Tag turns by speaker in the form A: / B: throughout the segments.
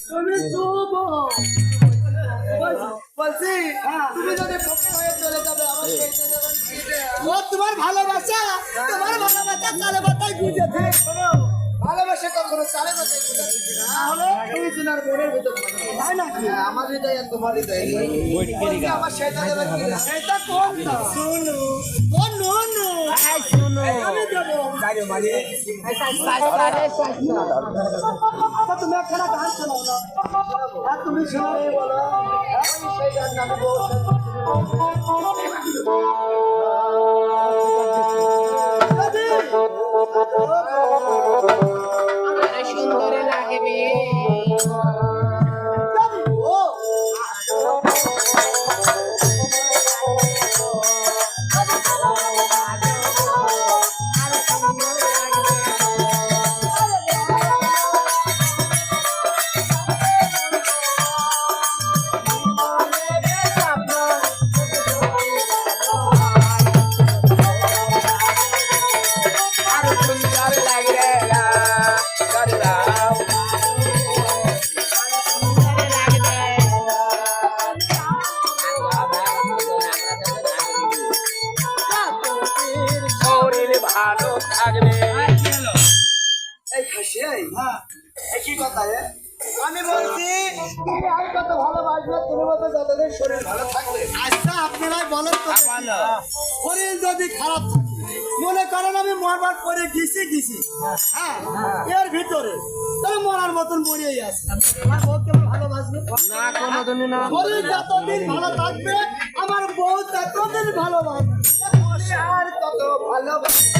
A: তুমি চুপ বলছি তুমি যদি ফকির হয়ে চলে যাবে আমার ও তোমার ভালোবাসা চালে বাতায় গুজেছে ভালোবাসা কখনো চালে বাতায় গুজেছে না হলে তুমি তোমার মনের ভিতর তাই না আমার হৃদয় তোমার হৃদয় আমার সেটা দেবে সেটা কোনটা শুনো ও নো নো শুনো আমি দেবো গাড়ি মারি তুমি একটা গান শোনাও না তুমি শোনাও বলো সেই গান আমি
B: সুন্দর লাগবে ভালো থাকবে
A: এই খাসি এই কি কথা আমি বলছি তুমি আর কত ভালোবাসবে তুমি মতো যতদিন শরীর ভালো থাকবে আচ্ছা আপনারাই বলেন তো শরীর যদি খারাপ মনে করেন আমি মরবার করে গেছি হ্যাঁ এর ভিতরে তাহলে মরার মতন মরিয়েই আছে আমার বউ কেমন ভালোবাসবে
B: না কোনোদিনই না
A: শরীর যতদিন ভালো থাকবে আমার বউ ততদিন ভালোবাসবে আর কত ভালোবাসবে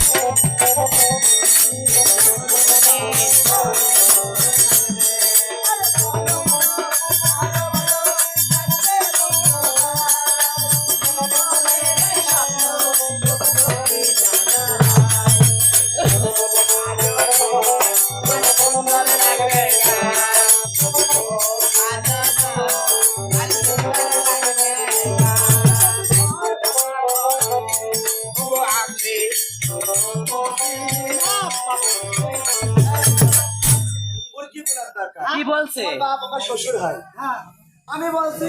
B: কি বলছে
A: বাপ আমার শ্বশুর হয় আমি বলছি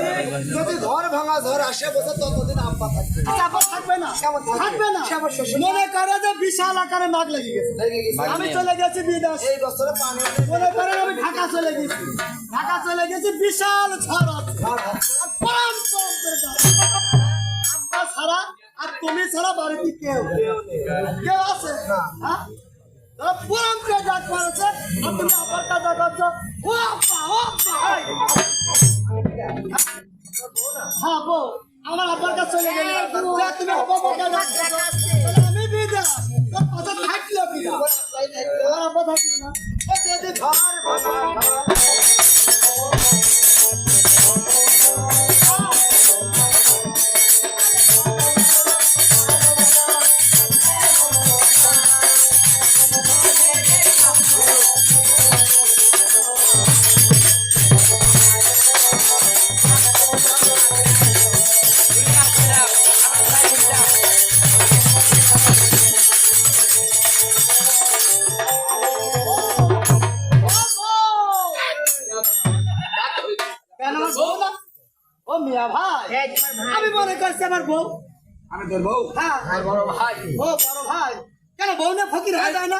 A: যদি ঘর ভাঙা ঘর আসে বছর ততদিন আব্বা থাকবে থাকবে না থাকবে না মনে করে যে বিশাল আকারে মাগ লেগে গেছে আমি চলে গেছি বিদেশ এই বছরে পানি মনে করেন আমি ঢাকা চলে গেছি বিশাল ঝড় আব্বা ছাড়া আর তুমি ছাড়া বাড়িতে কেউ আছে হ্যাঁ পুরম কে ডাক মারছে আর তুমি আব্বার কাজা করছো ও আব্বা হ্যাঁ বউ আমার আব্বার কাছে চলে গেলে তুমি আমি বিদেশ কথা থাকলো কিনা আব্বা থাকলো না যদি ও মিয়া ভাই আমি মনে করছি আমার বউ
C: আমি তোর বউ
A: হ্যাঁ
C: বড় ভাই
A: ও বড় ভাই কেন বউ না ফকির হয়ে যায় না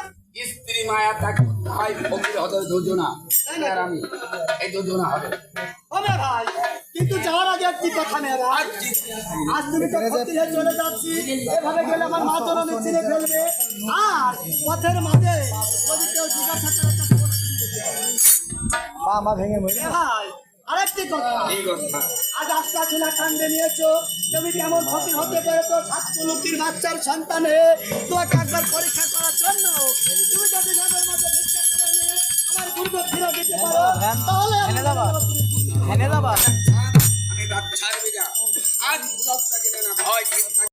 C: স্ত্রী মায়া তাকে ভাই ফকির হতে দুজনা আর আমি এই দুজনা হবে
A: ও মিয়া ভাই কিন্তু যাওয়ার আগে একটি কথা মিয়া ভাই আজ তুমি তো ফকির হয়ে চলে যাচ্ছি এভাবে গেলে আমার মা জননী চিনে ফেলবে আর পথের মাঝে যদি কেউ জিজ্ঞাসা করে মা ভেঙে মরে ভাই আরেকটি কথা আজ আস্তা ছিল কান্দে নিয়েছো তুমি কেমন ক্ষতি হতে পেরেছো ছাত্রলোকের বাচ্চার সন্তানে তোমাকে একবার পরীক্ষা করার জন্য তুমি যদি নগর মধ্যে ভিক্ষা করে নিয়ে আমার দুর্গ ফিরে দিতে পারো তাহলে
B: আমি
C: আমি ছাড়বি না আজ লজ্জা কেন না ভয়